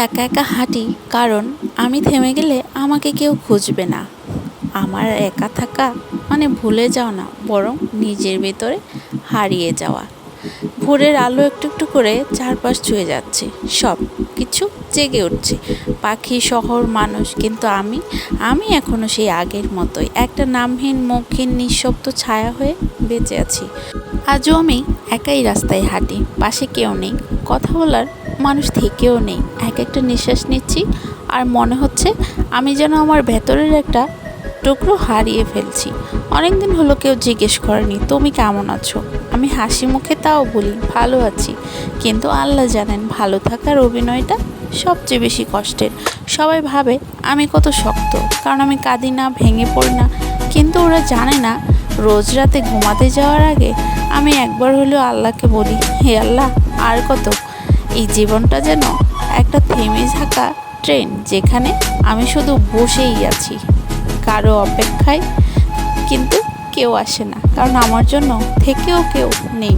একা একা হাঁটি, কারণ আমি থেমে গেলে আমাকে কেউ খুঁজবে না। আমার একা থাকা মানে ভুলে যাওয়া না, বরং নিজের ভেতরে হারিয়ে যাওয়া। ভোরের আলো একটু একটু করে চারপাশ ছুঁয়ে যাচ্ছে, সব কিছু জেগে উঠছে, পাখি, শহর, মানুষ। কিন্তু আমি এখনো সেই আগের মতোই একটা নামহীন, মুখহীন, নিঃশব্দ ছায়া হয়ে বেঁচে আছি। আজও আমি একাই রাস্তায় হাঁটি, পাশে কেউ নেই, কথা বলার মানুষ থেকেও নেই। এক একটা নিঃশ্বাস নিচ্ছি আর মনে হচ্ছে আমি যেন আমার ভেতরের একটা টুকরো হারিয়ে ফেলছি। অনেক দিন হলো কেউ জিজ্ঞেস করেনি তুমি কেমন আছো। আমি হাসি মুখে তাও বলি ভালো আছি, কিন্তু আল্লাহ জানেন ভালো থাকার অভিনয়টা সবচেয়ে বেশি কষ্টের। সবাই ভাবে আমি কত শক্ত, কারণ আমি কাঁদি না, ভেঙে পড়ি না। কিন্তু ওরা জানে না, রোজ রাতে ঘুমাতে যাওয়ার আগে আমি একবার হলেও আল্লাহকে বলি, হে আল্লাহ আর কত। এই জীবনটা যেন একটা থেমে থাকা ট্রেন, যেখানে আমি শুধু বসেই আছি কারো অপেক্ষায়, কিন্তু কেউ আসে না, কারণ আমার জন্য থেকেও কেউ নেই।